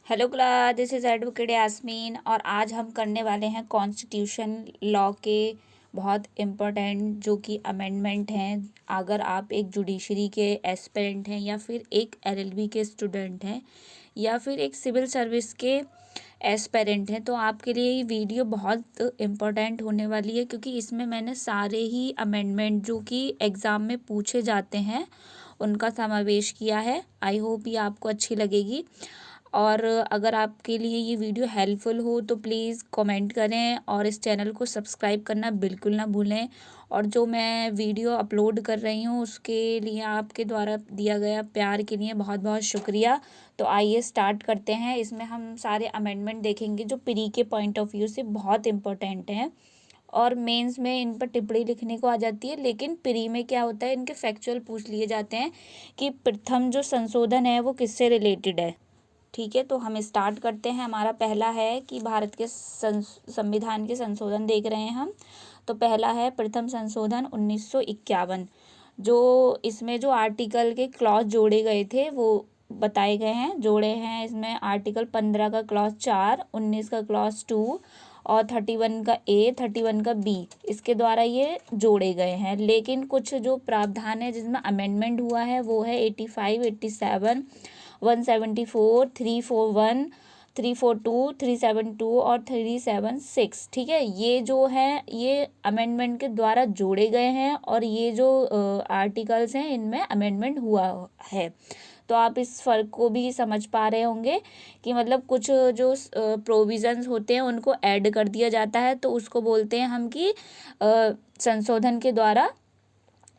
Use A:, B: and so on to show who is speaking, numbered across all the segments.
A: Hello class, this is advocate Yasmin और आज हम करने वाले हैं कॉन्स्टिट्यूशन लॉ के बहुत इम्पोर्टेंट जो कि अमेंडमेंट हैं। अगर आप एक जुडिशरी के एस्पिरेंट हैं या फिर एक एलएलबी के स्टूडेंट हैं या फिर एक सिविल सर्विस के एस्पिरेंट हैं तो आपके लिए ये वीडियो बहुत इम्पोर्टेंट होने वाली है, क्योंकि इसमें मैंने सारे ही अमेंडमेंट जो कि एग्ज़ाम में पूछे जाते हैं उनका समावेश किया है। आई होप ये आपको अच्छी लगेगी और अगर आपके लिए ये वीडियो हेल्पफुल हो तो प्लीज़ कमेंट करें और इस चैनल को सब्सक्राइब करना बिल्कुल ना भूलें। और जो मैं वीडियो अपलोड कर रही हूँ उसके लिए आपके द्वारा दिया गया प्यार के लिए बहुत बहुत शुक्रिया। तो आइए स्टार्ट करते हैं। इसमें हम सारे अमेंडमेंट देखेंगे जो प्री के पॉइंट ऑफ व्यू से बहुत इम्पोर्टेंट हैं और मेंस में इन पर टिप्पणी लिखने को आ जाती है, लेकिन प्री में क्या होता है, इनके फैक्चुअल पूछ लिए जाते हैं कि प्रथम जो संशोधन है वो किससे रिलेटेड है। ठीक है, तो हम स्टार्ट करते हैं। हमारा पहला है कि भारत के संविधान के संशोधन देख रहे हैं हम। तो पहला है प्रथम संशोधन 1951। जो इसमें जो आर्टिकल के क्लॉज जोड़े गए थे वो बताए गए हैं, जोड़े हैं। इसमें आर्टिकल 15 का क्लॉज 4, 19 का क्लॉज 2 और 31 का ए, 31 का बी, इसके द्वारा ये जोड़े गए हैं। लेकिन कुछ जो प्रावधान है जिसमें अमेंडमेंट हुआ है वो है 85, 87, 174, 341, 342, 372 और 376। ठीक है, ये जो है ये अमेंडमेंट के द्वारा जोड़े गए हैं और ये जो आर्टिकल्स हैं इनमें अमेंडमेंट हुआ है। तो आप इस फ़र्क को भी समझ पा रहे होंगे कि मतलब कुछ जो प्रोविज़न्स होते हैं उनको ऐड कर दिया जाता है तो उसको बोलते हैं हम कि संशोधन के द्वारा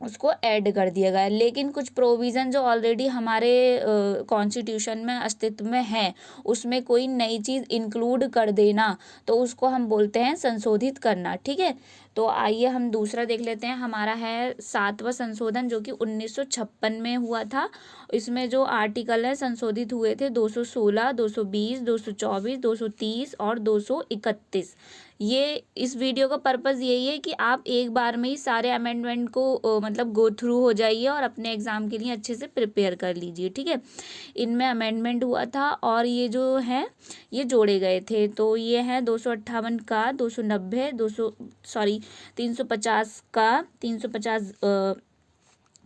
A: उसको ऐड कर दिया गया। लेकिन कुछ प्रोविज़न जो ऑलरेडी हमारे कॉन्स्टिट्यूशन में अस्तित्व में है उसमें कोई नई चीज़ इंक्लूड कर देना तो उसको हम बोलते हैं संशोधित करना। ठीक है, तो आइए हम दूसरा देख लेते हैं। हमारा है 7वां संशोधन जो कि 1956 में हुआ था। इसमें जो आर्टिकल है संशोधित हुए थे 216, 220, 224, 230 और 231। ये इस वीडियो का पर्पज़ यही है कि आप एक बार में ही सारे अमेंडमेंट को मतलब गो थ्रू हो जाइए और अपने एग्ज़ाम के लिए अच्छे से प्रिपेयर कर लीजिए। ठीक है, इनमें अमेंडमेंट हुआ था और ये जो है ये जोड़े गए थे। तो ये है 258 का, 290, 350 का, 350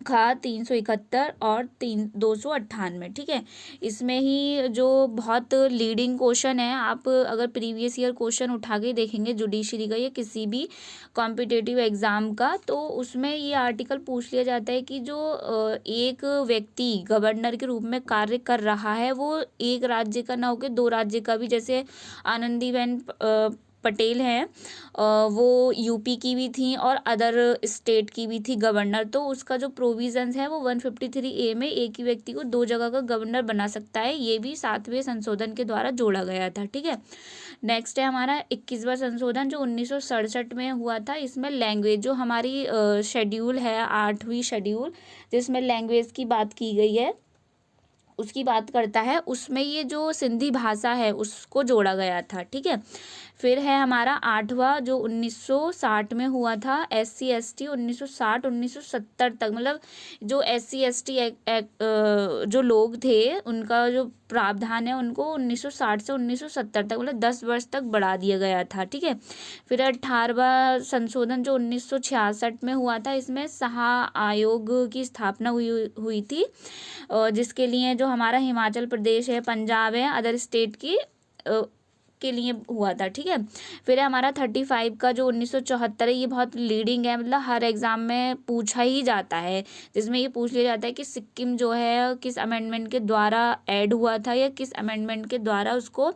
A: का, 371 और 298। ठीक है, इसमें ही जो बहुत लीडिंग क्वेश्चन है, आप अगर प्रीवियस ईयर क्वेश्चन उठा के देखेंगे जुडिशरी का या किसी भी कॉम्पिटिटिव एग्ज़ाम का, तो उसमें ये आर्टिकल पूछ लिया जाता है कि जो एक व्यक्ति गवर्नर के रूप में कार्य कर रहा है वो एक राज्य का ना होकर दो राज्य का भी, जैसे आनंदीबेन पटेल हैं, वो यूपी की भी थी और अदर स्टेट की भी थी गवर्नर। तो उसका जो प्रोविज़न्स है वो 153A में एक ही व्यक्ति को दो जगह का गवर्नर बना सकता है। ये भी 7वें संशोधन के द्वारा जोड़ा गया था। ठीक है, नेक्स्ट है हमारा 21वां संशोधन जो 1967 में हुआ था। इसमें लैंग्वेज जो हमारी शेड्यूल है, 8वीं शेड्यूल, जिसमें लैंग्वेज की बात की गई है उसकी बात करता है, उसमें ये जो सिंधी भाषा है उसको जोड़ा गया था। ठीक है, फिर है हमारा 8वां जो 1960 में हुआ था, SC ST 1960 1970 तक, मतलब जो SC ST जो लोग थे उनका जो प्रावधान है उनको 1960 से 1970 तक, मतलब 10 वर्ष तक बढ़ा दिया गया था। ठीक है, फिर 18वां संशोधन जो 1966 में हुआ था, इसमें सहा आयोग की स्थापना हुई थी, जिसके लिए जो हमारा हिमाचल प्रदेश है, पंजाब है, अदर स्टेट की के लिए हुआ था। ठीक है, फिर हमारा 35 का जो 1974 है, ये बहुत लीडिंग है, मतलब हर एग्ज़ाम में पूछा ही जाता है, जिसमें ये पूछ लिया जाता है कि सिक्किम जो है किस अमेंडमेंट के द्वारा ऐड हुआ था या किस अमेंडमेंट के द्वारा उसको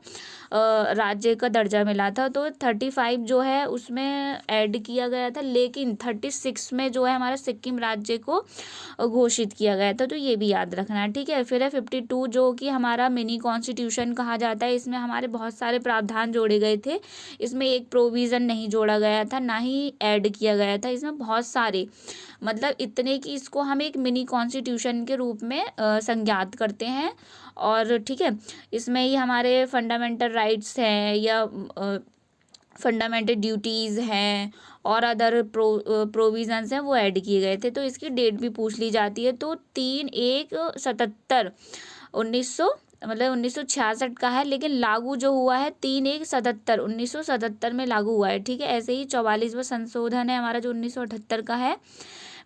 A: राज्य का दर्जा मिला था। तो 35 जो है उसमें ऐड किया गया था, लेकिन 36 में जो है हमारा सिक्किम राज्य को घोषित किया गया था, तो ये भी याद रखना है। ठीक है, फिर है 52 जो कि हमारा मिनी कॉन्स्टिट्यूशन कहा जाता है। इसमें हमारे बहुत सारे प्रावधान जोड़े गए थे, इसमें एक प्रोविज़न नहीं जोड़ा गया था, ना ही ऐड किया गया था। इसमें बहुत सारे, मतलब इतने कि इसको हम एक मिनी कॉन्स्टिट्यूशन के रूप में संज्ञात करते हैं। और ठीक है, इसमें ही हमारे फंडामेंटल राइट्स हैं या फंडामेंटल ड्यूटीज़ हैं और अदर प्रोविज़न्स हैं वो ऐड किए गए थे। तो इसकी डेट भी पूछ ली जाती है। तो 3/1/77 1900 मतलब 1966 का है, लेकिन लागू जो हुआ है 3/1/77 1977 में लागू हुआ है। ठीक है, ऐसे ही 44वां संशोधन है हमारा जो 1978 का है,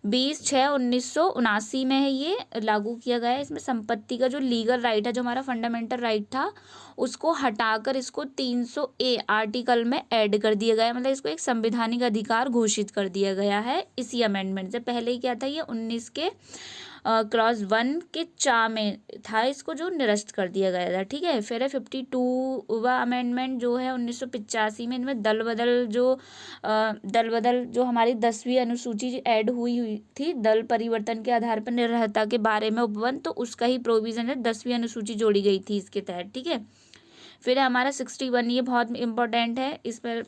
A: 20/6/1979 में है ये लागू किया गया है। इसमें संपत्ति का जो लीगल राइट है, जो हमारा फंडामेंटल राइट था, उसको हटाकर इसको 300A आर्टिकल में ऐड कर दिया गया है। मतलब इसको एक संवैधानिक अधिकार घोषित कर दिया गया है इसी अमेंडमेंट से। पहले ही क्या था, ये 19 के क्रॉस 1 के चा में था, इसको जो निरस्त कर दिया गया था। ठीक है, फिर है 52वां अमेंडमेंट जो है 1985 में। इनमें दल बदल जो हमारी 10वीं अनुसूची ऐड हुई थी, दल परिवर्तन के आधार पर निर्भरता के बारे में उपबंध, तो उसका ही प्रोविजन है, 10वीं अनुसूची जोड़ी गई थी इसके तहत। ठीक है, फिर है हमारा 61, ये बहुत इंपॉर्टेंट है, इस पर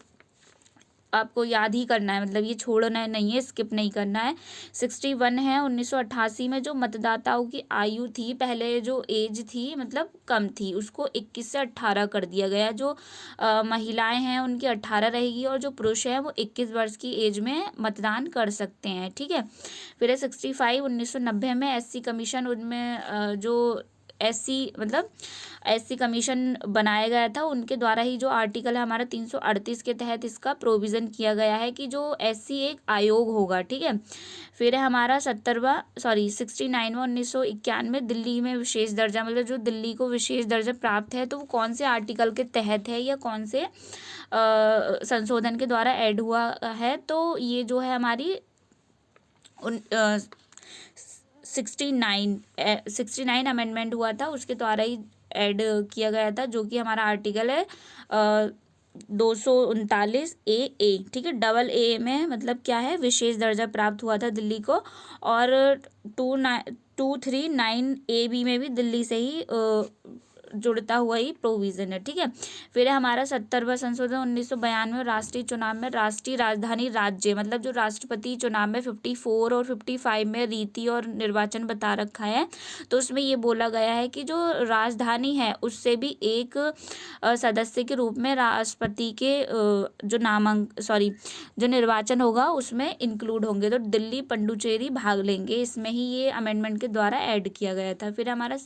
A: आपको याद ही करना है, मतलब ये छोड़ना नहीं है, स्किप नहीं करना है। 61 है 1988 में जो मतदाताओं की आयु थी, पहले जो एज थी मतलब कम थी, उसको 21 से 18 कर दिया गया। जो महिलाएं हैं उनकी 18 रहेगी और जो पुरुष हैं वो 21 वर्ष की एज में मतदान कर सकते हैं। ठीक है, फिर है 65 1990 में SC कमीशन, उनमें जो SC कमीशन बनाया गया था, उनके द्वारा ही जो आर्टिकल है हमारा 338 के तहत इसका प्रोविज़न किया गया है कि जो SC एक आयोग होगा। ठीक है, फिर है हमारा 69वां 1991 दिल्ली में विशेष दर्जा, मतलब जो दिल्ली को विशेष दर्जा प्राप्त है, तो वो कौन से आर्टिकल के तहत है या कौन से संशोधन के द्वारा ऐड हुआ है, तो ये जो है हमारी 69 अमेंडमेंट हुआ था, उसके द्वारा ही ऐड किया गया था, जो कि हमारा आर्टिकल है 239A। ठीक है, डबल ए में मतलब क्या है, विशेष दर्जा प्राप्त हुआ था दिल्ली को, और 239AB में भी दिल्ली से ही जुड़ता हुआ ही प्रोविज़न है। ठीक है, फिर है हमारा 70वां संशोधन 1992 राष्ट्रीय चुनाव में राष्ट्रीय राजधानी राज्य, मतलब जो राष्ट्रपति चुनाव में 54 और 55 में रीति और निर्वाचन बता रखा है, तो उसमें ये बोला गया है कि जो राजधानी है उससे भी एक सदस्य के रूप में राष्ट्रपति के जो निर्वाचन होगा उसमें इंक्लूड होंगे, तो दिल्ली पुडुचेरी भाग लेंगे, इसमें ही ये अमेंडमेंट के द्वारा ऐड किया गया था। फिर हमारा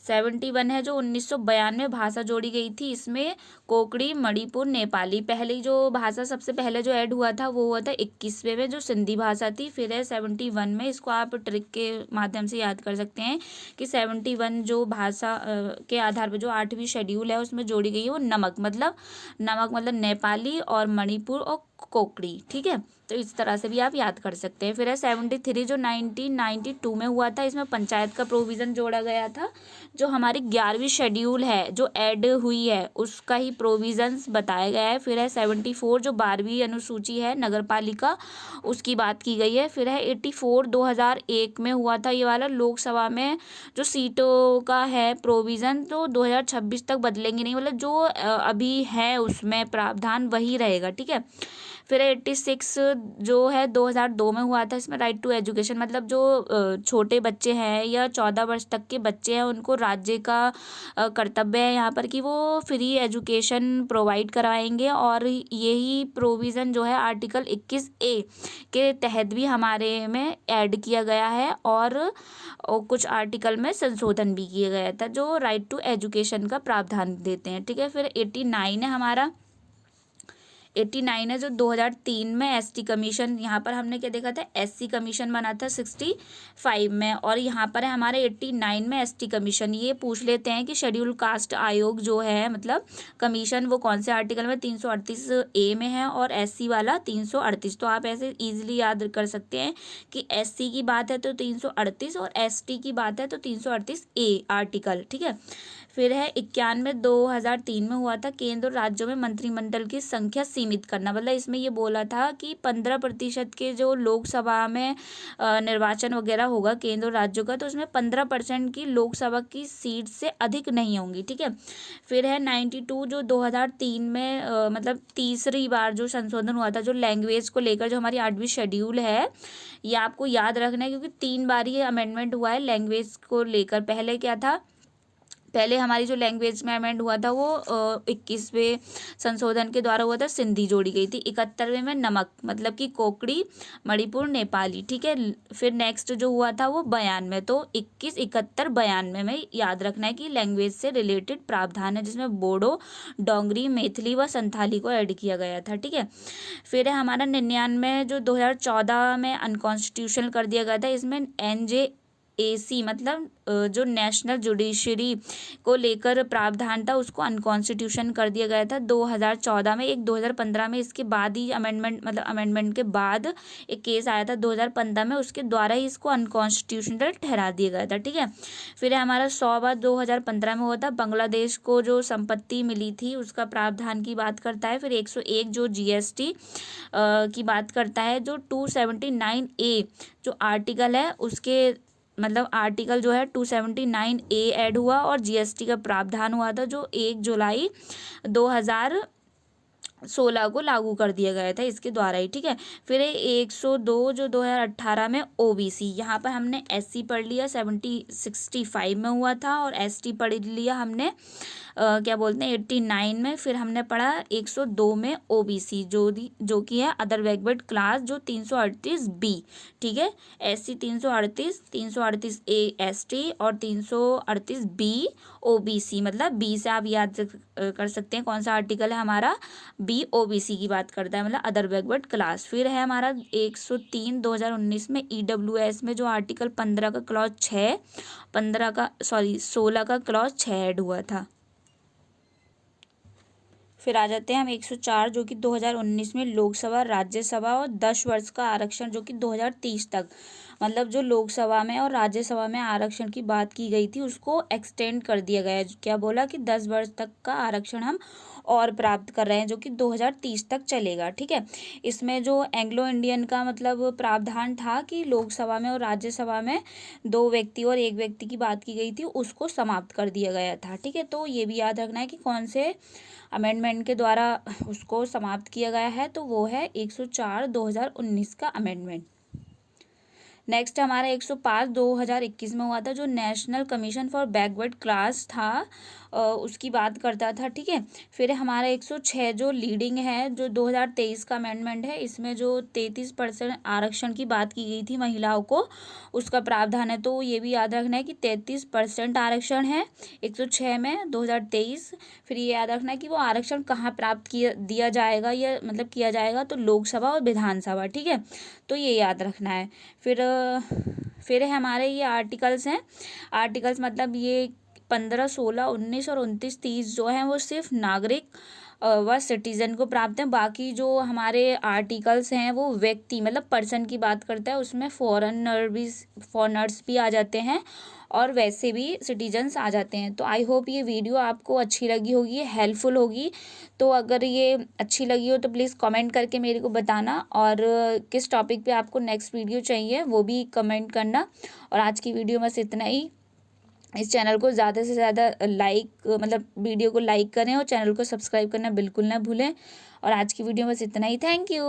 A: 71 है जो 1992 भाषा जोड़ी गई थी, इसमें कोंकणी, मणिपुर, नेपाली, पहली जो भाषा सबसे पहले जो ऐड हुआ था वो हुआ था 21वें में, जो सिंधी भाषा थी। फिर है 71 में, इसको आप ट्रिक के माध्यम से याद कर सकते हैं कि 71 जो भाषा के आधार पर जो 8वीं शेड्यूल है उसमें जोड़ी गई है वो नमक मतलब नेपाली और मणिपुर और कोंकणी। ठीक है, तो इस तरह से भी आप याद कर सकते हैं। फिर है 73 जो 1992 में हुआ था, इसमें पंचायत का प्रोविज़न जोड़ा गया था, जो हमारी 11वीं शेड्यूल है जो ऐड हुई है उसका ही प्रोविज़न्स बताया गया है। फिर है 74 जो 12वीं अनुसूची है नगर पालिका, उसकी बात की गई है। फिर है 84 2001 में हुआ था ये वाला, लोकसभा में जो सीटों का है प्रोविज़न, तो 2026 तक बदलेंगे नहीं, मतलब जो अभी है उसमें प्रावधान वही रहेगा। ठीक है, फिर 86 जो है 2002 में हुआ था, इसमें राइट टू एजुकेशन, मतलब जो छोटे बच्चे हैं या 14 वर्ष तक के बच्चे हैं उनको राज्य का कर्तव्य है यहाँ पर कि वो फ्री एजुकेशन प्रोवाइड कराएंगे, और यही प्रोविज़न जो है आर्टिकल 21A के तहत भी हमारे में ऐड किया गया है, और कुछ आर्टिकल में संशोधन भी किया गया था जो राइट टू एजुकेशन का प्रावधान देते हैं। ठीक है, फिर 89 है हमारा 89 है जो 2003 में ST कमीशन, यहाँ पर हमने क्या देखा था, SC कमीशन बना था 65 में, और यहाँ पर है हमारे 89 में ST कमीशन। ये पूछ लेते हैं कि शेड्यूल कास्ट आयोग जो है मतलब कमीशन, वो कौन से आर्टिकल में, 338A में है, और SC वाला 338। तो आप ऐसे इजीली याद कर सकते हैं कि SC की बात है तो 338 और ST की बात है तो 338A आर्टिकल। ठीक है, फिर है 91 2003 में हुआ था, केंद्र और राज्यों में मंत्रिमंडल की संख्या सीमित करना, मतलब इसमें ये बोला था कि 15% के जो लोकसभा में निर्वाचन वगैरह होगा केंद्र और राज्यों का, तो उसमें 15% की लोकसभा की सीट से अधिक नहीं होंगी। ठीक है, फिर है 92 जो 2003 में मतलब तीसरी बार जो संशोधन हुआ था, जो लैंग्वेज को लेकर जो हमारी 8वीं शेड्यूल है, ये आपको याद रखना है क्योंकि 3 बार ये अमेंडमेंट हुआ है लैंग्वेज को लेकर। पहले क्या था, पहले हमारी जो लैंग्वेज में अमेंड हुआ था वो 21वें संशोधन के द्वारा हुआ था, सिंधी जोड़ी गई थी। 71वें में नमक मतलब कि कोकड़ी, मणिपुर, नेपाली, ठीक है। फिर नेक्स्ट जो हुआ था वो 92, तो 21, 71, 92 में याद रखना है कि लैंग्वेज से रिलेटेड प्रावधान है, जिसमें बोडो, डोंगरी, मैथिली व संथाली को ऐड किया गया था, ठीक है। फिर है हमारा 99 जो 2014 में अनकॉन्स्टिट्यूशनल कर दिया गया था। इसमें NJAC मतलब जो नेशनल जुडिशरी को लेकर प्रावधान था उसको अनकॉन्स्टिट्यूशन कर दिया गया था 2014 में। एक 2015 में इसके बाद ही अमेंडमेंट मतलब अमेंडमेंट के बाद एक केस आया था 2015 में, उसके द्वारा ही इसको अनकॉन्स्टिट्यूशनल ठहरा दिया गया था, ठीक है। फिर हमारा 100 2015 में हुआ था। बांग्लादेश को जो संपत्ति मिली थी उसका प्रावधान की बात करता है। फिर 101 जो GST की बात करता है। जो 279A जो आर्टिकल है उसके मतलब आर्टिकल जो है 279A ऐड हुआ और GST का प्रावधान हुआ था जो 1 जुलाई 2016 को लागू कर दिया गया था इसके द्वारा ही, ठीक है। फिर 102 जो 2018 में OBC, यहाँ पर हमने SC पढ़ लिया 65 में हुआ था और ST पढ़ लिया हमने क्या बोलते हैं 89 में। फिर हमने पढ़ा 102 में OBC जो कि है अदर बैकवर्ड क्लास जो 338B, ठीक है। SC 338, 338A ST और 338B OBC, मतलब B से आप याद कर सकते हैं कौन सा आर्टिकल है हमारा, B OBC की बात करता है मतलब अदर बैकवर्ड क्लास। फिर है हमारा 103 2019 में EWS में जो आर्टिकल 15 का क्लॉज 6 16 का क्लॉज 6 ऐड हुआ था। फिर आ जाते हैं हम 104 जो कि 2019 में लोकसभा, राज्यसभा और 10 वर्ष का आरक्षण जो कि 2030 तक, मतलब जो लोकसभा में और राज्यसभा में आरक्षण की बात की गई थी उसको एक्सटेंड कर दिया गया है। क्या बोला कि 10 वर्ष तक का आरक्षण हम और प्राप्त कर रहे हैं जो कि 2030 तक चलेगा, ठीक है। इसमें जो एंग्लो इंडियन का मतलब प्रावधान था कि लोकसभा में और राज्यसभा में 2 व्यक्ति और 1 व्यक्ति की बात की गई थी उसको समाप्त कर दिया गया था, ठीक है। तो ये भी याद रखना है कि कौन से अमेंडमेंट के द्वारा उसको समाप्त किया गया है, तो वो है 104 2019 का अमेंडमेंट। नेक्स्ट हमारा 105 2021 में हुआ था जो national commission for backward class था उसकी बात करता था, ठीक है। फिर हमारा 106 जो लीडिंग है जो 2023 का अमेंडमेंट है, इसमें जो 33% आरक्षण की बात की गई थी महिलाओं को उसका प्रावधान है। तो ये भी याद रखना है कि 33% आरक्षण है 106 में 2023। फिर ये याद रखना है कि वो आरक्षण कहाँ प्राप्त दिया जाएगा, या मतलब किया जाएगा तो लोकसभा और विधानसभा, ठीक है। तो ये याद रखना है। फिर हमारे ये आर्टिकल्स हैं। आर्टिकल्स मतलब ये 15, 16, 19 और 29, 30 जो हैं वो सिर्फ नागरिक व सिटीजन को प्राप्त हैं। बाकी जो हमारे आर्टिकल्स हैं वो व्यक्ति मतलब पर्सन की बात करता है, उसमें फॉरेनर्स भी आ जाते हैं और वैसे भी सिटीजन्स आ जाते हैं। तो आई होप ये वीडियो आपको अच्छी लगी होगी, हेल्पफुल होगी। तो अगर ये अच्छी लगी हो तो प्लीज़ कमेंट करके मेरे को बताना, और किस टॉपिक पे आपको नेक्स्ट वीडियो चाहिए वो भी कमेंट करना। और आज की वीडियो बस इतना ही। इस चैनल को ज़्यादा से ज़्यादा मतलब वीडियो को लाइक करें और चैनल को सब्सक्राइब करना बिल्कुल ना भूलें। और आज की वीडियो बस इतना ही। Thank you.